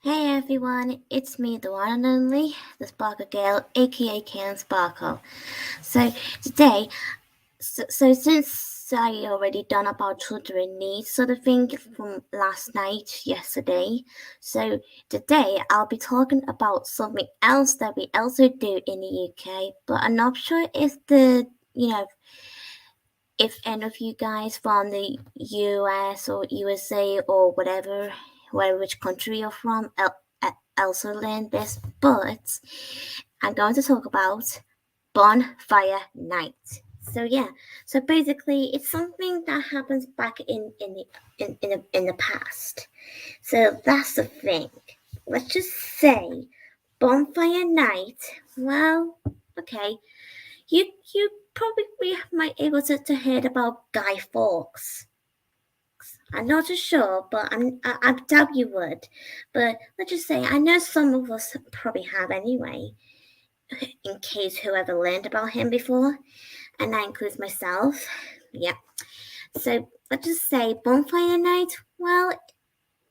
Hey everyone, it's me, the one and only, the Sparkle Girl, aka Can Sparkle. So today, since I already done about children needs sort of thing from last night, yesterday, so today I'll be talking about something else that we also do in the UK, but I'm not sure if if any of you guys from the US or USA or which country you're from, also learn this, but I'm going to talk about Bonfire Night. So yeah, so basically, it's something that happens back in the past. So that's the thing. Let's just say Bonfire Night. Well, okay, you probably might able to hear about Guy Fawkes. I'm not too sure, but I doubt you would. But let's just say I know some of us probably have anyway, in case whoever learned about him before, and that includes myself. Yeah. So let's just say Bonfire Night. Well,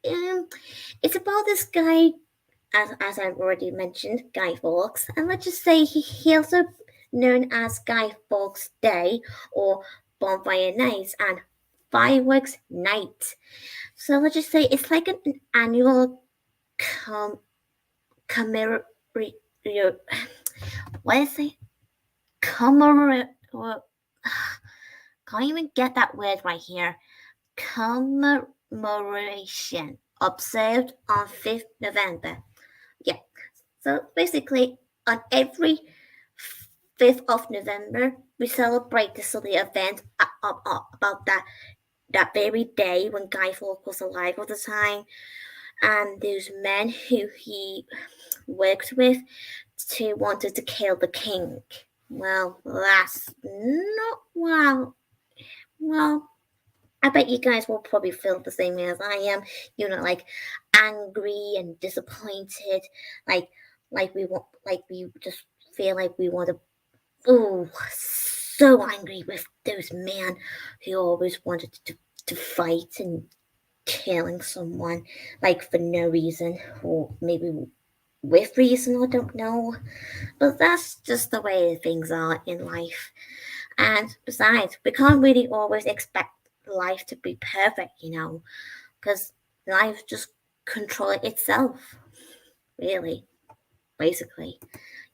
um, it's about this guy, as I've already mentioned, Guy Fawkes, and let's just say he also known as Guy Fawkes Day or Bonfire Night and Fireworks Night. So let's just say it's like an annual com commemorate. What is it? Commemorate. Can't even get that word right here. Commemoration observed on 5th November. Yeah. So basically, on every 5th of November, we celebrate this sort of event about that very day when Guy Fawkes was alive all the time, and those men who he worked with to wanted to kill the king. Well, that's not well. I bet you guys will probably feel the same way as I am. Like angry and disappointed, like like we just feel like we want to. Oh, so angry with those men who always wanted to fight and killing someone like for no reason, or maybe with reason, I don't know. But that's just the way things are in life. And besides, we can't really always expect life to be perfect, because life just controls itself, really, basically.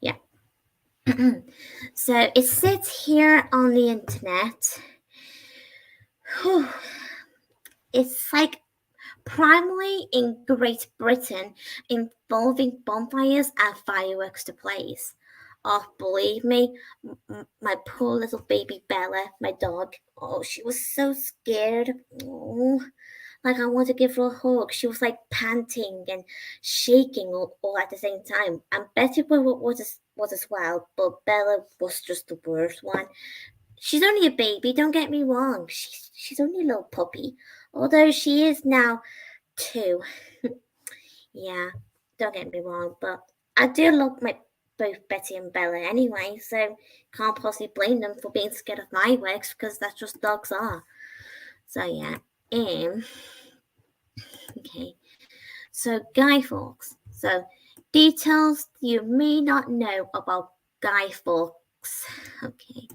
Yeah. So it sits here on the internet. It's like primarily in Great Britain, involving bonfires and fireworks to place. Oh, believe me, my poor little baby Bella, my dog, oh, she was so scared. Oh, like I wanted to give her a hug. She was like panting and shaking all at the same time. And Betty was as well, but Bella was just the worst one. She's only a baby, don't get me wrong. She's only a little puppy, although she is now two. Yeah, don't get me wrong, but I do love my both Betty and Bella anyway, so can't possibly blame them for being scared of my works because that's just dogs are. So yeah, okay. So Guy Fawkes. So details you may not know about Guy Fawkes. Okay.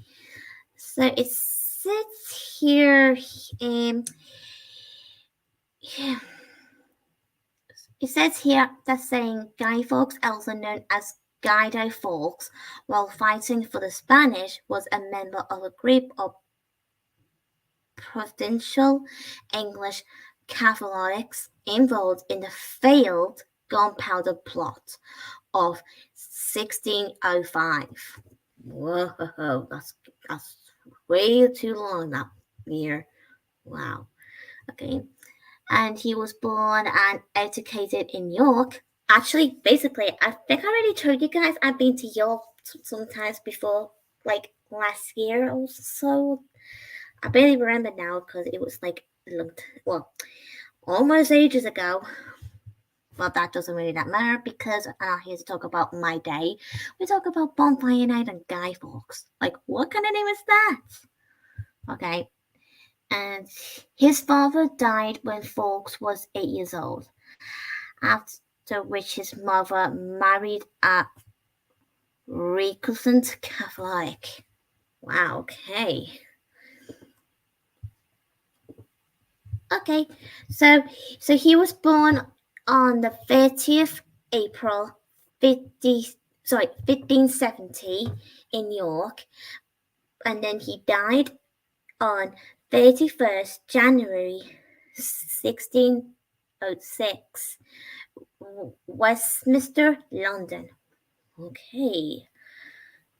So it sits here. Yeah. It says here that saying Guy Fawkes, also known as Guy Fawkes, while fighting for the Spanish, was a member of a group of provincial English Catholics involved in the failed Gunpowder Plot of 1605. Whoa, that's way too long that year. Wow. Okay. And he was born and educated in York. Actually, basically, I think I already told you guys I've been to York sometimes before, like last year or so. I barely remember now because it was like almost ages ago. But that doesn't really that matter because I'm not here to talk about my day. We talk about Bonfire Night and Guy Fawkes. Like, what kind of name is that? Okay. And his father died when Fawkes was 8 years old. After to which his mother married a recusant Catholic. Wow, okay. Okay, so he was born on the 30th April 1570 in York, and then he died on 31st January 1606, Westminster, London. Okay.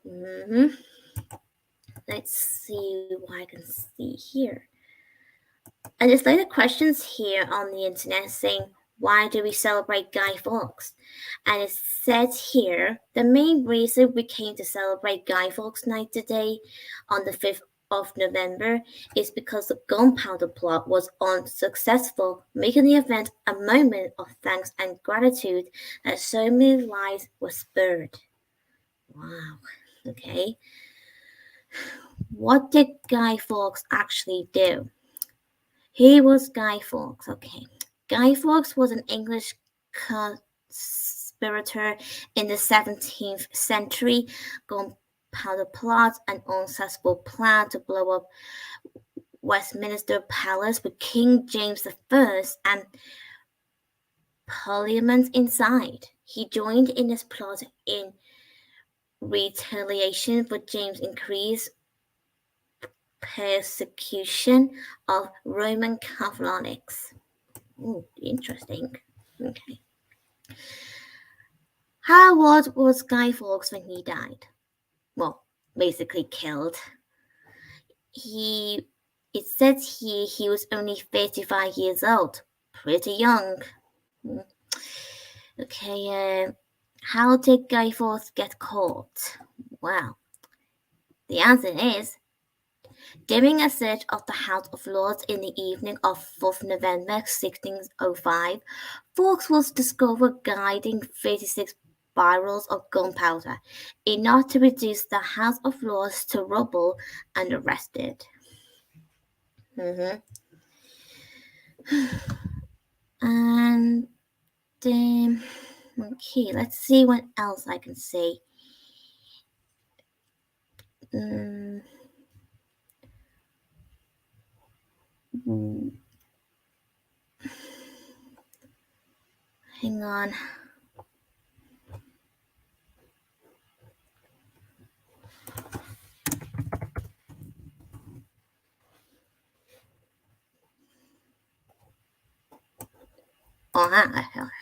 hmm Let's see what I can see here. And there's later questions here on the internet saying, why do we celebrate Guy Fawkes? And it says here, the main reason we came to celebrate Guy Fawkes Night today on the 5th of November is because the gunpowder plot was unsuccessful, making the event a moment of thanks and gratitude that so many lives were spared. Wow. Okay. What did Guy Fawkes actually do? He was Guy Fawkes. Okay. Guy Fawkes was an English conspirator in the 17th century. Gunpowder plot, an unsuccessful plan to blow up Westminster Palace with King James I and Parliament inside. He joined in this plot in retaliation for James' increased persecution of Roman Catholics. Ooh, interesting. Okay. How old was Guy Fawkes when he died? Well, basically killed. It says here he was only 35 years old. Pretty young. Okay, how did Guy Fawkes get caught? Well, the answer is during a search of the House of Lords in the evening of 4th November 1605, Fawkes was discovered guiding 36 barrels of gunpowder, enough to reduce the House of Lords to rubble, and arrested. And okay, let's see what else I can say. Hang on.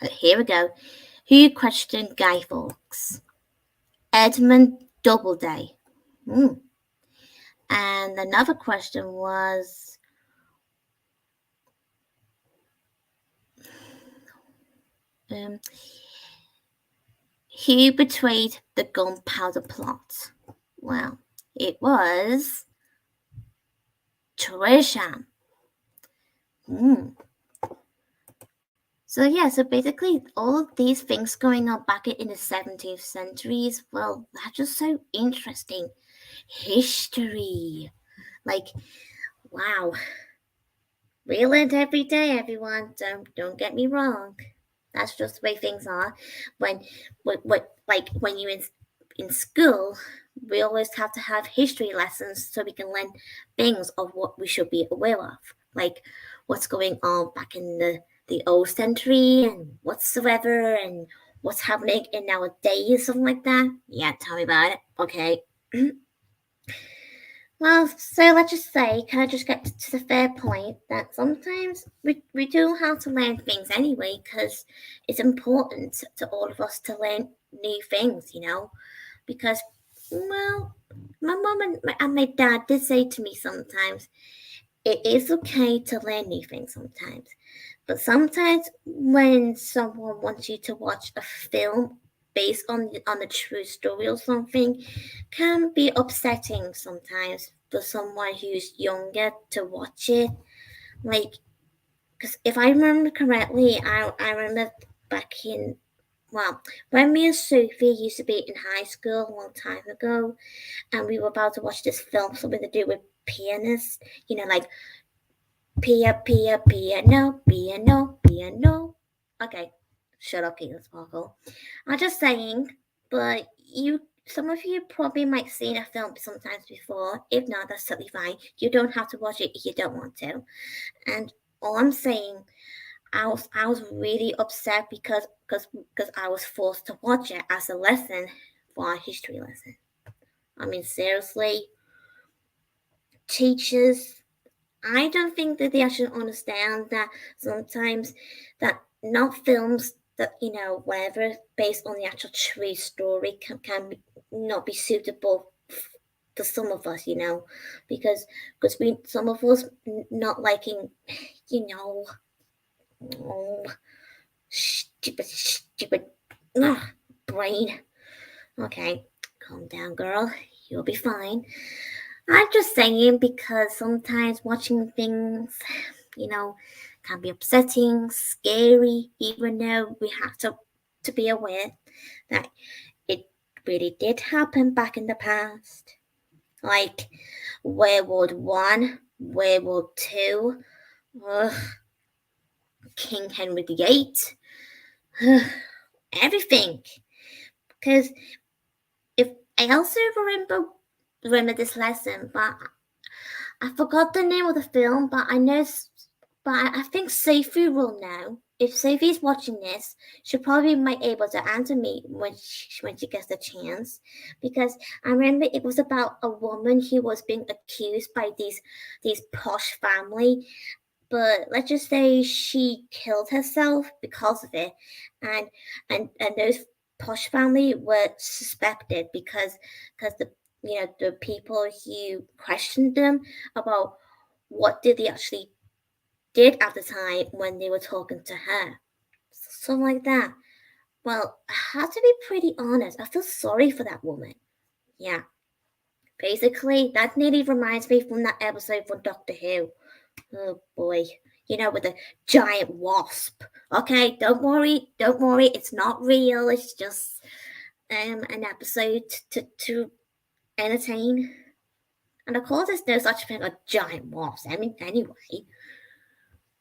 Here we go. Who questioned Guy Fawkes? Edmund Doubleday. And another question was, who betrayed the gunpowder plot? Well, it was Tresham. So basically all of these things going on back in the 17th centuries, well, that's just so interesting. History. Like, wow. We learn every day, everyone. Don't get me wrong. That's just the way things are. When you're in school, we always have to have history lessons so we can learn things of what we should be aware of, like what's going on back in the old century and whatsoever, and what's happening in our days, something like that. Yeah, tell me about it. Okay. Well, so let's just say, can I just get to the fair point that sometimes we do have to learn things anyway, because it's important to all of us to learn new things, because, well, my mum and my dad did say to me sometimes, it is okay to learn new things sometimes. But sometimes when someone wants you to watch a film based on a true story or something, can be upsetting sometimes for someone who's younger to watch it. Like, because if I remember correctly, I remember back in, well, when me and Sophie used to be in high school a long time ago, and we were about to watch this film, something to do with pianists, like piano. Okay, Shut up, Peter Sparkle. I'm just saying, but some of you probably might have seen a film sometimes before. If not, that's totally fine. You don't have to watch it if you don't want to. And all I'm saying, I was really upset because I was forced to watch it as a lesson for our history lesson. I mean, seriously, teachers, I don't think that they actually understand that sometimes that not films that whatever based on the actual true story not be suitable for some of us, because we some of us not liking, you know, oh, stupid ugh, brain. Okay, calm down, girl. You'll be fine. I'm just saying because sometimes watching things, you know, can be upsetting, scary, even though we have to be aware that it really did happen back in the past. Like World War One, World War Two, ugh, King Henry VIII, everything. Because if I also remember this lesson, but I forgot the name of the film, but I know, but I think Sophie will know. If Sophie's watching this, she probably might able to answer me when she gets the chance, because I remember it was about a woman who was being accused by these posh family, but let's just say she killed herself because of it, and those posh family were suspected because the people who questioned them about what did they actually did at the time when they were talking to her, something like that. Well, I have to be pretty honest. I feel sorry for that woman. Yeah, basically that nearly reminds me from that episode from Doctor Who. Oh boy. With a giant wasp. Okay, don't worry, it's not real, it's just an episode to entertain. And of course there's no such thing as giant wasps. I mean anyway.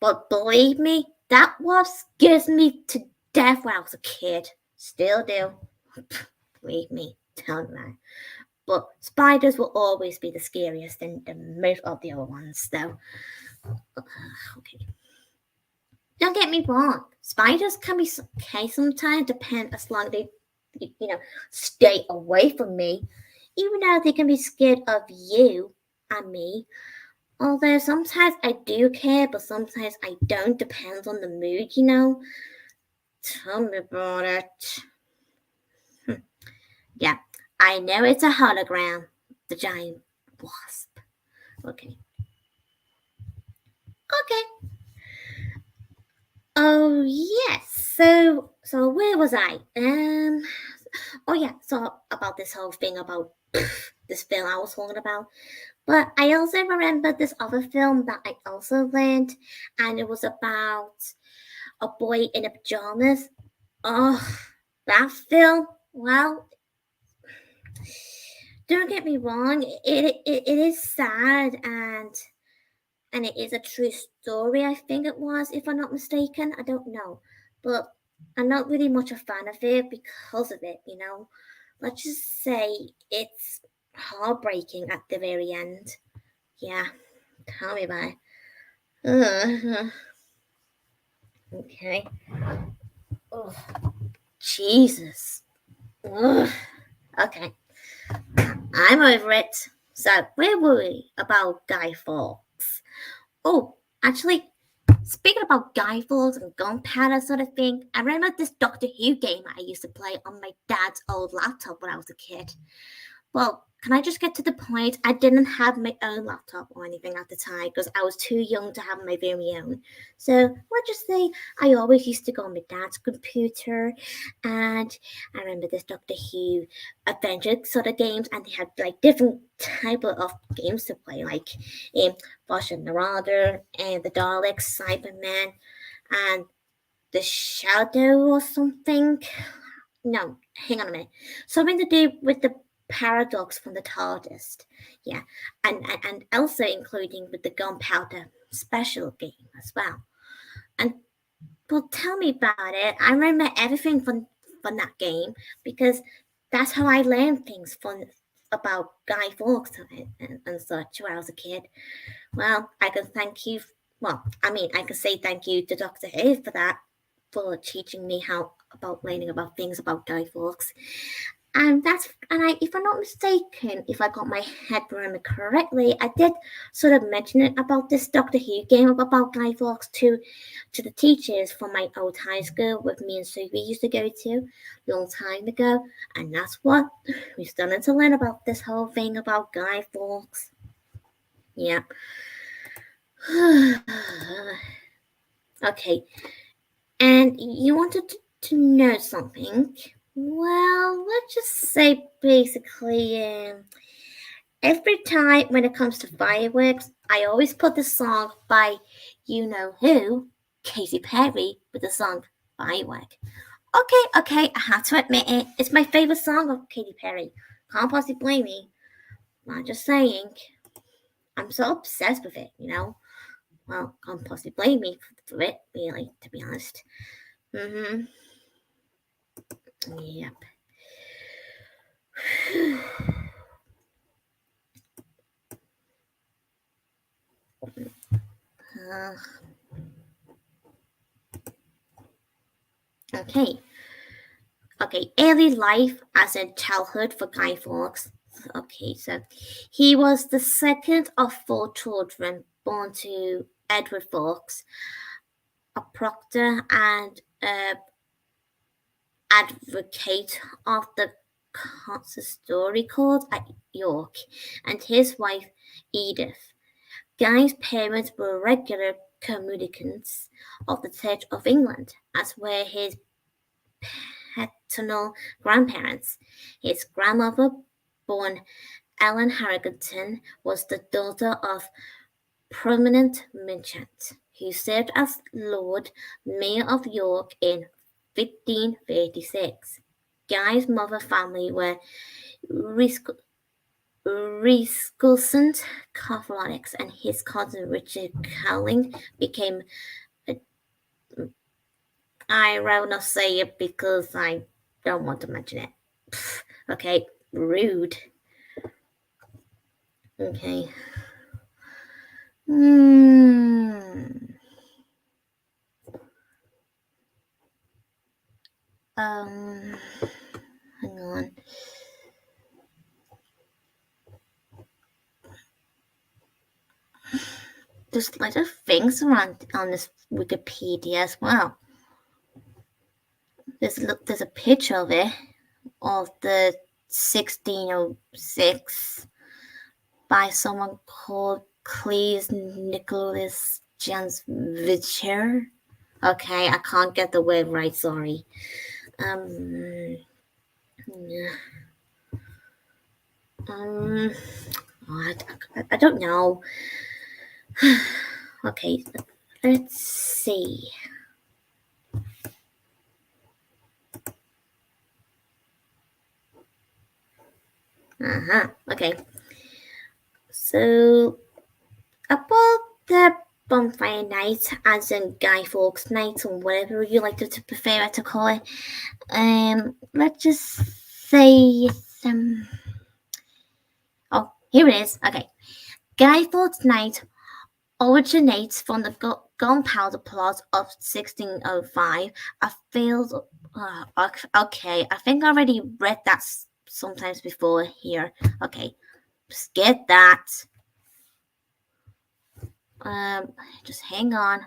But believe me, that wasp scares me to death when I was a kid. Still do. Believe me, don't lie. But spiders will always be the scariest than most of the other ones, though. Okay. Don't get me wrong. Spiders can be okay sometimes, depend as long as they, stay away from me. Even though they can be scared of you and me. Although sometimes I do care, but sometimes I don't. Depends on the mood. Tell me about it. Yeah, I know it's a hologram. The giant wasp. Okay. Okay. Oh yes. So where was I? Oh yeah. So about this whole thing about this film I was talking about. But I also remember this other film that I also learned, and it was about a boy in a pajamas. Oh, that film. Well, don't get me wrong. It is sad and it is a true story. I think it was, if I'm not mistaken. I don't know, but I'm not really much a fan of it because of it. Let's just say it's heartbreaking at the very end. Yeah, tell me about it. Okay. Oh, Jesus. Ugh. Okay, I'm over it. So, where were we about Guy Fawkes? Oh, actually, speaking about Guy Fawkes and gunpowder sort of thing, I remember this Doctor Who game I used to play on my dad's old laptop when I was a kid. Well, can I just get to the point? I didn't have my own laptop or anything at the time because I was too young to have my very own. So let's just say I always used to go on my dad's computer, and I remember this Doctor Who adventure sort of games, and they had like different type of games to play, like Bosch and Marauder and the Daleks, Cyberman, and the Shadow or something. No, hang on a minute. Something to do with the paradox from the TARDIS. Yeah, and also including with the gunpowder special game as well. And Well, tell me about it. I remember everything from that game because that's how I learned things from about Guy Fawkes and such when I was a kid. Well, I can thank you. Well, I mean, I can say thank you to Doctor Who for that, for teaching me how about learning about things about Guy Fawkes. If I'm not mistaken, if I got my head around correctly, I did sort of mention it about this Doctor Who game about Guy Fawkes to the teachers from my old high school with me and Sophie used to go to a long time ago, and that's what we started to learn about this whole thing about Guy Fawkes. Yeah. Okay. And you wanted to know something? Well, let's just say basically, every time when it comes to fireworks, I always put the song by you know who, Katy Perry, with the song Firework. Okay, I have to admit it. It's my favorite song of Katy Perry. Can't possibly blame me. I'm just saying. I'm so obsessed with it, you know? Well, can't possibly blame me for it, really, to be honest. Mm-hmm. Yep. Uh, okay. Okay, early life as in childhood for Guy Fawkes. Okay, so he was the second of four children born to Edward Fawkes, a proctor and advocate of the consistory court at York, and his wife Edith. Guy's parents were regular communicants of the Church of England, as were his paternal grandparents. His grandmother, born Ellen Harrington, was the daughter of prominent merchant who served as Lord Mayor of York in 1536. Guy's mother family were recusant Catholics, and his cousin Richard Cowling became a, I rather not say it because I don't want to mention it. Okay, rude. Okay. Hmm. Hang on. There's lots of things around on this Wikipedia as well. There's a picture of it of the 1606 by someone called Cleese Nicholas Jansvicher. Okay, I can't get the word right. Sorry. Um, I don't know. Okay, let's see. Okay. So, about the Bonfire Night, as in Guy Fawkes Night, or whatever you like to prefer to call it, let's just say some. Oh, here it is. Okay. Guy Fawkes Night originates from the gunpowder plot of 1605. I feel. Okay, I think I already read that sometimes before here. Okay, skip that. Just hang on.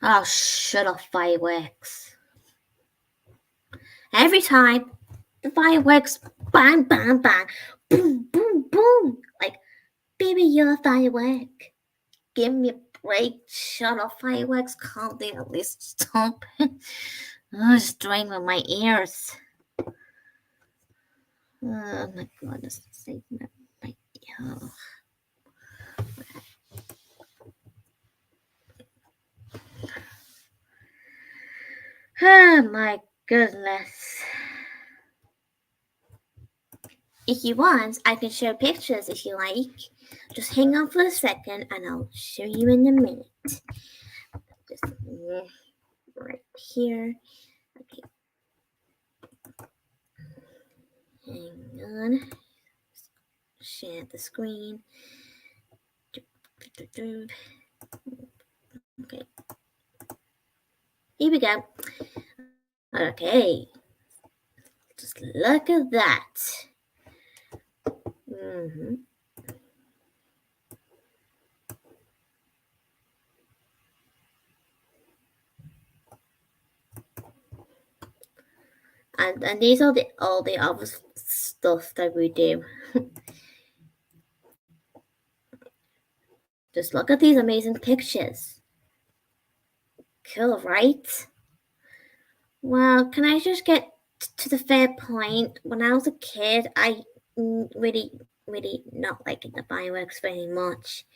Oh, shut up, fireworks. Every time the fireworks, bang, bang, bang, boom, boom, boom. Like, baby, you're a firework. Give me a break. Shut up, fireworks. Can't they at least stop? It's draining my ears. Oh my goodness sake. Oh. Oh my goodness. If you want, I can share pictures if you like. Just hang on for a second and I'll show you in a minute. Just right here. Okay, hang on. Share the screen. Okay, here we go. Okay, just look at that. Mm-hmm. And these are all the other stuff that we do. Just look at these amazing pictures. Cool, right? Well, can I just get to the fair point? When I was a kid, I really not liking the fireworks very much.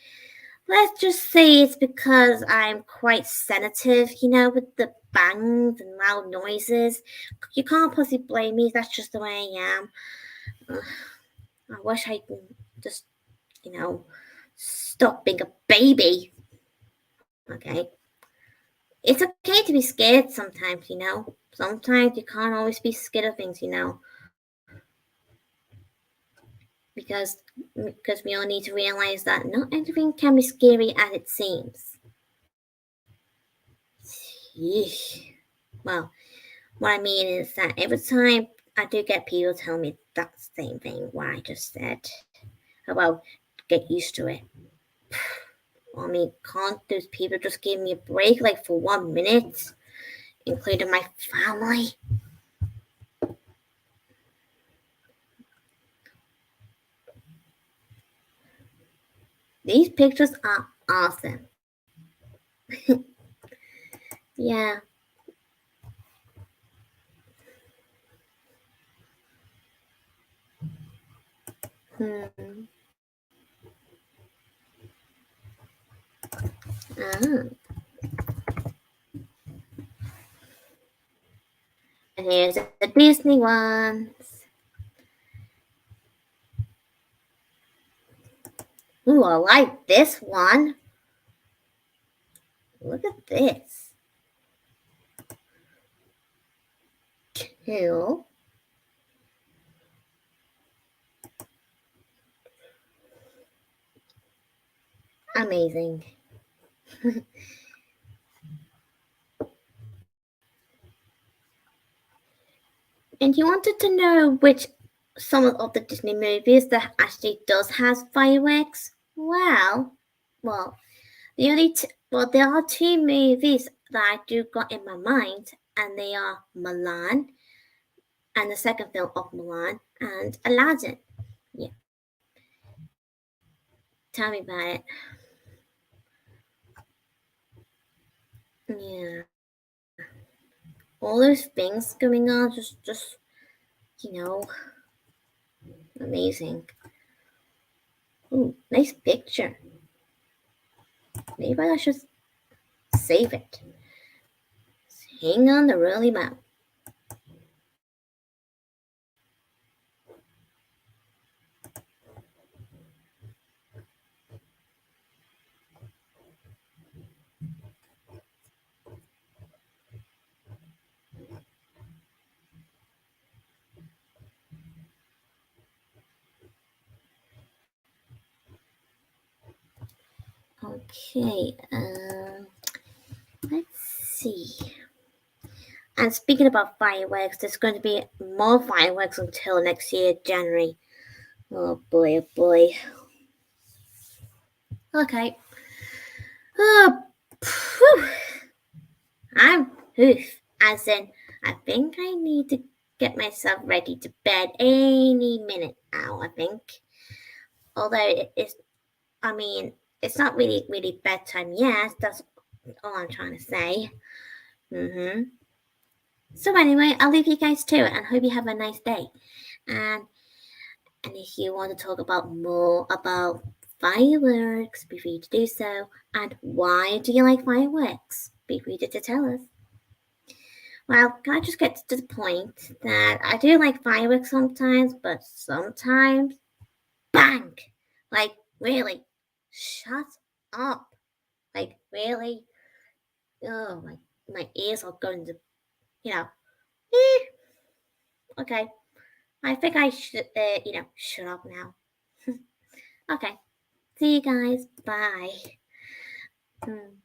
Let's just say it's because I'm quite sensitive, with the bangs and loud noises. You can't possibly blame me, that's just the way I am. I wish I could just, stop being a baby. Okay? It's okay to be scared sometimes. Sometimes you can't always be scared of things. Because we all need to realize that not everything can be scary as it seems. Yeesh. Well, what I mean is that every time I do get people tell me that same thing, what I just said, about get used to it. I mean, can't those people just give me a break, like for 1 minute, including my family? These pictures are awesome. Yeah. Hmm. Ah. And here's the Disney ones. Ooh, I like this one. Look at this. Cool. Amazing. And you wanted to know which some of the Disney movies that actually does has fireworks? Well, there are two movies that I do got in my mind, and they are Milan and the second film of Milan and Aladdin. Yeah, tell me about it. Yeah, all those things going on, just you know, amazing. Ooh, nice picture. Maybe I should save it. Hang on the really mouth. Okay, let's see. And speaking about fireworks, there's going to be more fireworks until next year, January. Oh boy, oh boy. Okay. Oh, phew. I'm poof. As in, I think I need to get myself ready to bed any minute now, I think. Although I mean, it's not really bedtime yet. That's all I'm trying to say. Mm-hmm. So anyway, I'll leave you guys to it and hope you have a nice day. And and if you want to talk about more about fireworks, be free to do so. And why do you like fireworks? Be free to tell us. Well, can I just get to the point that I do like fireworks sometimes, but sometimes, bang! Like, really, shut up. Like, really? Oh, my ears are going to, you know, eh, okay. I think I should, shut up now. Okay. See you guys. Bye. Hmm.